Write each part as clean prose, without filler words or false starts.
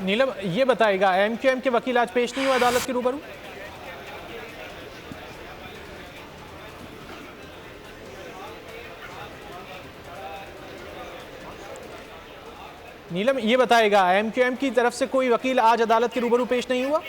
नीलम, ये बताएगा एमक्यूएम के वकील आज पेश नहीं हुआ अदालत के रूबरू? नीलम, ये बताएगा एमक्यूएम की तरफ से कोई वकील आज अदालत के रूबरू पेश नहीं हुआ?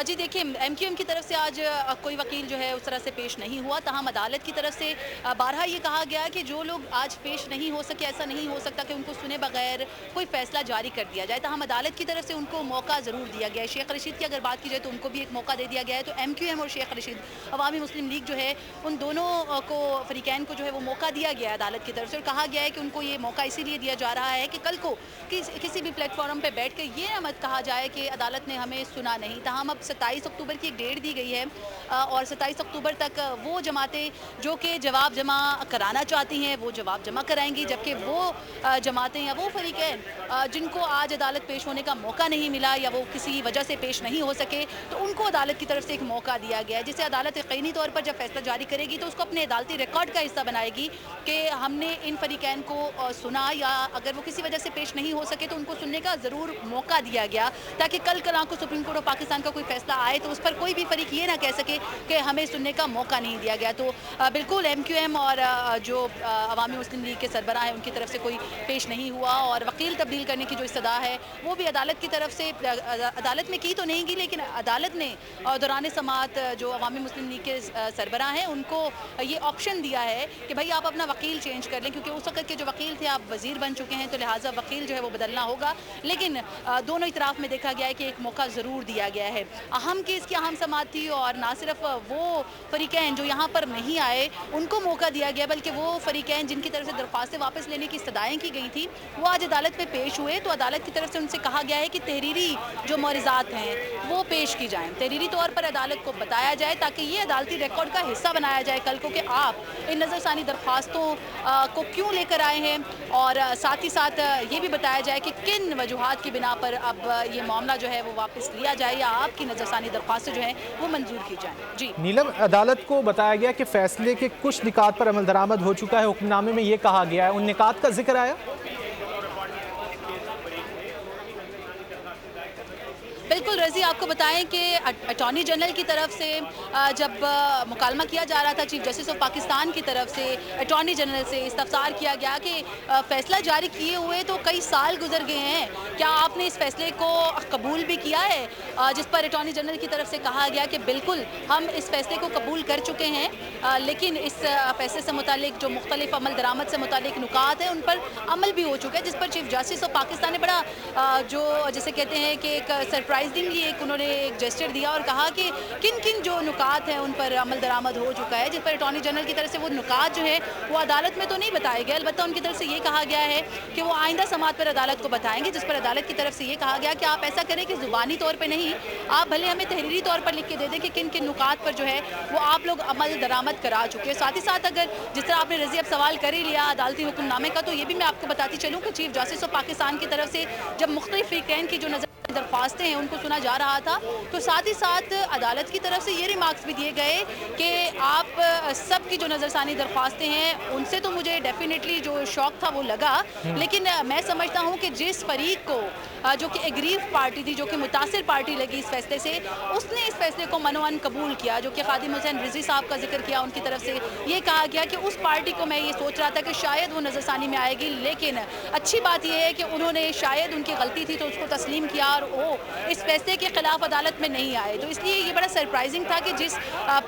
जी देखिए, एमक्यूएम की तरफ से आज कोई वकील जो है उस तरह से पेश नहीं हुआ। तहम अदालत की तरफ से बारहा ये कहा गया कि जो लोग आज पेश नहीं हो सके, ऐसा नहीं हो सकता कि उनको सुने बगैर कोई फैसला जारी कर दिया जाए। तहम अदालत की तरफ से उनको मौका ज़रूर दिया गया है। शेख रशीद की अगर बात की जाए तो उनको भी एक मौका दे दिया गया है। तो एमक्यूएम और शेख रशीद अवामी मुस्लिम लीग जो है, उन दोनों को फ़रीक़ैन को जो है वो मौका दिया गया है अदालत की तरफ से, और कहा गया है कि उनको ये मौका इसीलिए दिया जा रहा है कि कल को किसी भी प्लेटफॉर्म पर बैठ कर ये मत कहा जाए कि अदालत ने हमें सुना नहीं। तहम अब 27 अक्टूबर की एक डेट दी गई है और 27 अक्टूबर तक वो जमातें जो कि जवाब जमा कराना चाहती हैं वो जवाब जमा कराएंगी, जबकि वो जमातें या वो फरीक़ैन जिनको आज अदालत पेश होने का मौका नहीं मिला या वो किसी वजह से पेश नहीं हो सके, तो उनको अदालत की तरफ से एक मौका दिया गया है, जिसे अदालत यकीनी तौर पर जब फैसला जारी करेगी तो उसको अपने अदालती रिकॉर्ड का हिस्सा बनाएगी कि हमने इन फरीक़ैन को सुना, या अगर वो किसी वजह से पेश नहीं हो सके तो उनको सुनने का ज़रूर मौका दिया गया, ताकि कल कल को सुप्रीम कोर्ट ऑफ पाकिस्तान का कोई फैसला आए तो उस पर कोई भी फरीक ये ना कह सके कि हमें सुनने का मौका नहीं दिया गया। तो बिल्कुल एमक्यूएम और जो अवामी मुस्लिम लीग के सरबराह हैं उनकी तरफ से कोई पेश नहीं हुआ, और वकील तब्दील करने की जो इस्तदा है वो भी अदालत की तरफ से अदालत में की तो नहीं की, लेकिन अदालत ने दौरान समाअत जो अवामी मुस्लिम लीग के सरबराह हैं उनको ये ऑप्शन दिया है कि भाई आप अपना वकील चेंज कर लें, क्योंकि उस वक्त के जो वकील थे आप वजीर बन चुके हैं, तो लिहाजा वकील जो है वो बदलना होगा। लेकिन दोनों इतराफ़ में देखा गया है कि एक मौका ज़रूर दिया गया है। अहम केस की अहम समाअत थी, और ना सिर्फ वो फरीक़ैन जो यहाँ पर नहीं आए उनको मौका दिया गया, बल्कि वो फरीक़ैन जिनकी तरफ से दरख्वास्तें वापस लेने की इस्तदाएँ की गई थी वो आज अदालत में पेश हुए। तो अदालत की तरफ से उनसे कहा गया है कि तहरीरी जो मौरिज़ात हैं वो पेश की जाएँ, तहरीरी तौर पर अदालत को बताया जाए, ताकि ये अदालती रिकॉर्ड का हिस्सा बनाया जाए कल को कि आप इन नज़रसानी दरख्वास्तों को क्यों लेकर आए हैं, और साथ ही साथ ये भी बताया जाए कि किन वजूहात की बिना पर अब ये मामला जो है वो वापस लिया जाए या आपकी नज़रसानी दरख्वास्तें जो हैं वो मंजूर की जाएं। जी नीलम, अदालत को बताया गया कि फैसले के कुछ निकात पर अमल दरामद हो चुका है, हुक्मनामे में ये कहा गया है, उन निकात का जिक्र आया? बिल्कुल रज़ी, आपको बताएं कि अटॉर्नी जनरल की तरफ से जब मुकालमा किया जा रहा था चीफ जस्टिस ऑफ पाकिस्तान की तरफ से अटॉर्नी जनरल से इस्तफसार किया गया कि फ़ैसला जारी किए हुए तो कई साल गुजर गए हैं, क्या आपने इस फैसले को कबूल भी किया है, जिस पर अटॉर्नी जनरल की तरफ से कहा गया कि बिल्कुल हम इस फैसले को कबूल कर चुके हैं, लेकिन इस फैसले से मुतालिक जो मुख्तलिफ अमल दरामद से मुतालिक नुकात हैं उन पर अमल भी हो चुका है, जिस पर चीफ जस्टिस ऑफ पाकिस्तान ने बड़ा जो जिसे कहते हैं कि एक सरप्राइजिंगली एक उन्होंने एक जेस्चर दिया और कहा कि किन किन जो नुकात हैं उन पर अमल दरामद हो चुका है, जिस पर अटॉर्नी जनरल की तरफ से वो नुकात जो है वो अदालत में तो नहीं बताए गए, अलबत्ता उनकी तरफ से ये कहा गया है कि वो आइंदा समाअत पर अदालत को बताएंगे, जिस पर अदालत की तरफ से ये कहा गया कि आप ऐसा करें कि ज़ुबानी तौर पर नहीं, आप भले हमें तहरीरी तौर पर लिख के दे दें कि किन किन नुकात पर जो है वो आप लोग अमल दरामद करा चुके हैं। साथ ही साथ अगर जिस तरह आपने रज़ी अब सवाल कर ही लिया अदालती हुक्मनामे का, तो ये भी मैं आपको बताती चलूँ कि चीफ जस्टिस ऑफ पाकिस्तान की तरफ से जब मुख्तलिफ फ़रीक़ैन की जो दरख्वास्तें हैं उनको सुना जा रहा था, तो साथ ही साथ अदालत की तरफ से ये रिमार्क्स भी दिए गए कि आप सब की जो नज़रसानी दरख्वास्तें हैं उनसे तो मुझे डेफिनेटली जो शौक था वो लगा, लेकिन मैं समझता हूँ कि जिस फरीक को जो कि एग्रीव पार्टी थी, जो कि मुतासिर पार्टी लगी इस फैसले से, उसने इस फैसले को मनोअन कबूल किया, जो कि खादिम हुसैन रिजवी साहब का जिक्र किया, उनकी तरफ से ये कहा गया कि उस पार्टी को मैं ये सोच रहा था कि शायद वो नज़रसानी में आएगी, लेकिन अच्छी बात यह है कि उन्होंने शायद उनकी गलती थी तो उसको तस्लीम किया और वो इस फैसले के खिलाफ अदालत में नहीं आए। तो इसलिए ये बड़ा सरप्राइजिंग था कि जिस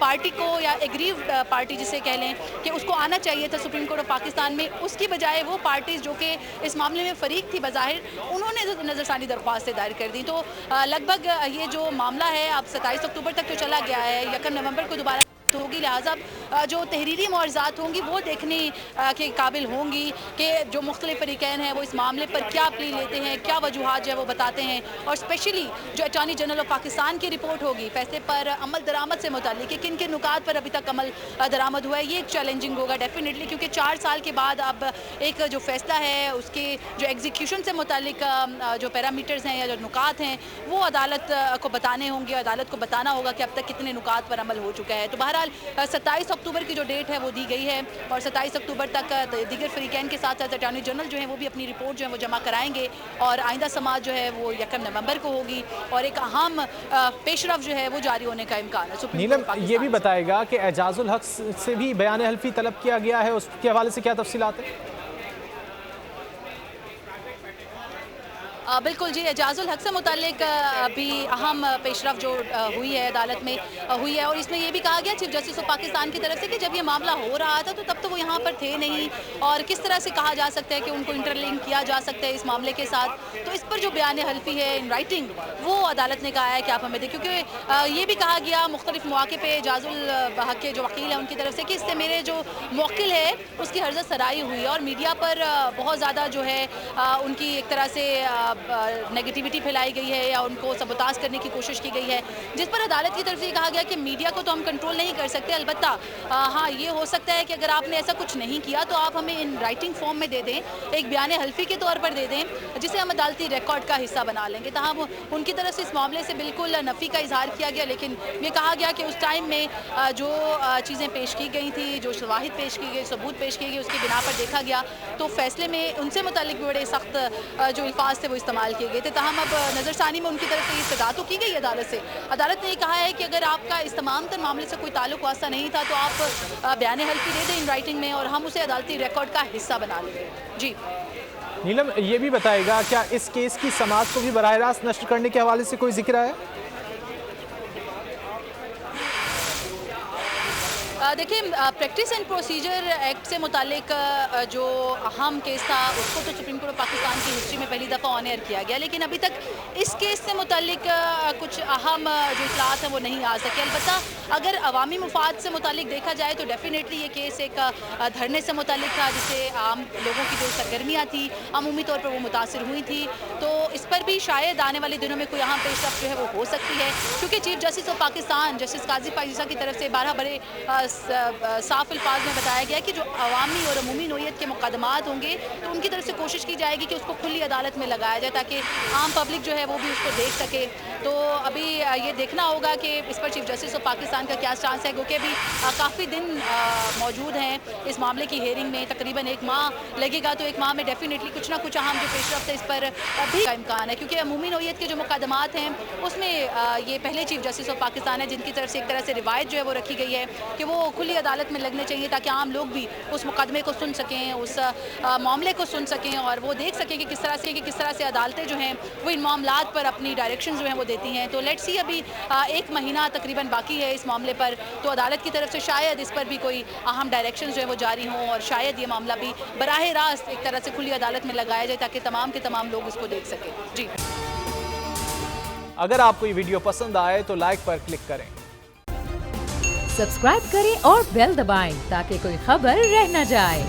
पार्टी को या एग्रीव पार्टी जिसे कह लें कि उसको आना चाहिए था सुप्रीम कोर्ट ऑफ पाकिस्तान में, उसकी बजाय वो पार्टीज़ जो कि इस मामले में फरीक थी बज़ाहिर, उन्होंने नज़रसानी दरख्वास्तें दायर कर दी। तो लगभग ये जो मामला है अब 27 अक्टूबर तक तो चला गया है, 1 नवंबर को दोबारा होगी, लिहाजा जो तहरीरी मुआवज़ात होंगी वो देखने के काबिल होंगी कि जो मुख्तलिफ फ़रीक़ैन हैं वो इस मामले पर क्या प्ली लेते हैं, क्या वजूहात जो है वो बताते हैं, और स्पेशली जो अटॉर्नी जनरल ऑफ पाकिस्तान की रिपोर्ट होगी फैसले पर अमल दरामद से मुताल्लिक़ कि किन किन नुकात पर अभी तक अमल दरामद हुआ है, ये एक चैलेंजिंग होगा डेफिनेटली, क्योंकि 4 साल के बाद अब एक जो फैसला है उसके जो एग्जीक्यूशन से मुताल्लिक़ जो पैरामीटर्स हैं या जो नुकात हैं वो अदालत को बताने होंगे, अदालत को बताना होगा कि अब तक कितने नुकात पर अमल हो चुका है। तो बहरहाल बहरहाल 27 अक्टूबर की जो डेट है वो दी गई है और 27 अक्टूबर तक दीगर फरीकैन के साथ साथ अटॉर्नी जनरल जो है वो भी अपनी रिपोर्ट जो है वो जमा कराएंगे और आइंदा समाज जो है वो 1 नवंबर को होगी और एक अहम पेशरफ जो है वो जारी होने का इम्कान है। सुप्रीम नीलम, कोर्ट ये भी पाकिस्तान बताएगा कि एजाजुल हक से भी बयान हल्फी तलब किया गया है, उसके हवाले से क्या तफसीलात है? बिल्कुल जी, एजाजुल हक से मुतालिक भी अहम पेशरफ जो हुई है अदालत में हुई है और इसमें ये भी कहा गया चीफ जस्टिस ऑफ पाकिस्तान की तरफ से कि जब ये मामला हो रहा था तो तब तो वो यहाँ पर थे नहीं और किस तरह से कहा जा सकता है कि उनको इंटरलिंक किया जा सकता है इस मामले के साथ। तो इस पर जो बयान हल्फी है इन राइटिंग वो अदालत ने कहा है कि आप हमें दें, क्योंकि ये भी कहा गया मुख्तलिफ मौके पर एजाजुल हक के जो वकील हैं उनकी तरफ से कि इससे मेरे जो मौकिल है उसकी हर्जत सराई हुई है और मीडिया पर बहुत ज़्यादा जो है उनकी एक तरह से नेगेटिविटी फैलाई गई है या उनको सबोताज करने की कोशिश की गई है, जिस पर अदालत की तरफ से कहा गया कि मीडिया को तो हम कंट्रोल नहीं कर सकते, अलबत्ता हाँ ये हो सकता है कि अगर आपने ऐसा कुछ नहीं किया तो आप हमें इन राइटिंग फॉर्म में दे दें, एक बयान हल्फी के तौर पर दे दें जिसे हम अदालती रिकॉर्ड का हिस्सा बना लेंगे। तहाँ उनकी तरफ से इस मामले से बिल्कुल नफ़ी का इजहार किया गया, लेकिन ये कहा गया कि उस टाइम में जो चीज़ें पेश की गई थी, जो शवाहिद पेश की गई, सबूत पेश किए गए, उसकी बिना पर देखा गया तो फैसले में उनसे मुतालिक भी बड़े सख्त जो अल्फाज थे वो इस्तेमाल किए गए थे। तहम अब नज़रसानी में उनकी तरफ से इस्तदा तो की गई अदालत से। अदालत ने कहा है कि अगर आपका इस तमाम तर मामले से कोई ताल्लुक वास्ता नहीं था तो आप बयान हल्फी दे दें इन राइटिंग में और हम उसे अदालती रिकॉर्ड का हिस्सा बना लेंगे। जी नीलम, ये भी बताएगा क्या इस केस की समाअत को भी बराह रास्त नश्र करने के हवाले से कोई जिक्र है? देखिए, प्रैक्टिस एंड प्रोसीजर एक्ट से मुतालिक जो अहम केस था उसको तो सुप्रीम कोर्ट ऑफ पाकिस्तान की हिस्ट्री में पहली दफ़ा ऑन एयर किया गया, लेकिन अभी तक इस केस से मुतालिक कुछ अहम जो इतलात हैं वो नहीं आ सके। अलबत्ता अगर अवामी मुफाद से मुतालिक देखा जाए तो डेफिनेटली ये केस एक धरने से मुतालिक था जिससे आम लोगों की जो सरगर्मियाँ थी अमूमी तौर पर वो मुतासर हुई थी, तो इस पर भी शायद आने वाले दिनों में कोई अहम पेशरफ जो है वो हो सकती है, क्योंकि chief justice of Pakistan justice Qazi Pakistan की तरफ से 12 बड़े साफ अल्फाज में बताया गया कि जो अवामी और अमूमी नोयत के मुकदमात होंगे तो उनकी तरफ से कोशिश की जाएगी कि उसको खुली अदालत में लगाया जाए ताकि आम पब्लिक जो है वो भी उसको देख सके। तो अभी ये देखना होगा कि इस पर चीफ जस्टिस ऑफ पाकिस्तान का क्या चांस है, क्योंकि अभी काफ़ी दिन मौजूद हैं इस मामले की हेयरिंग में, तकरीबन 1 माह लगेगा, तो 1 माह में डेफिनेटली कुछ ना कुछ अहम जो पेशरफ्त है इस पर भी का इम्कान है, क्योंकि अमूमी नोयत के जो मुकदमात हैं उसमें ये पहले चीफ जस्टिस ऑफ पाकिस्तान है जिनकी तरफ से एक तरह से रिवायत जो है वो रखी गई है कि वो खुली अदालत में लगने चाहिए ताकि आम लोग भी उस मुकदमे को सुन सकें, उस मामले को सुन सकें और वो देख सकें कि किस तरह से अदालतें जो हैं वो इन मामलात पर अपनी डायरेक्शन जो हैं वो देती हैं। तो लेट्स सी, अभी 1 महीना तकरीबन बाकी है इस मामले पर, तो अदालत की तरफ से शायद इस पर भी कोई अहम डायरेक्शन जो है वो जारी हों और शायद ये मामला भी बराह रास्त एक तरह से खुली अदालत में लगाया जाए ताकि तमाम के तमाम लोग इसको देख सकें। जी, अगर आपको ये वीडियो पसंद आए तो लाइक पर क्लिक करें, सब्सक्राइब करें और बेल दबाएं ताकि कोई खबर रह न जाए।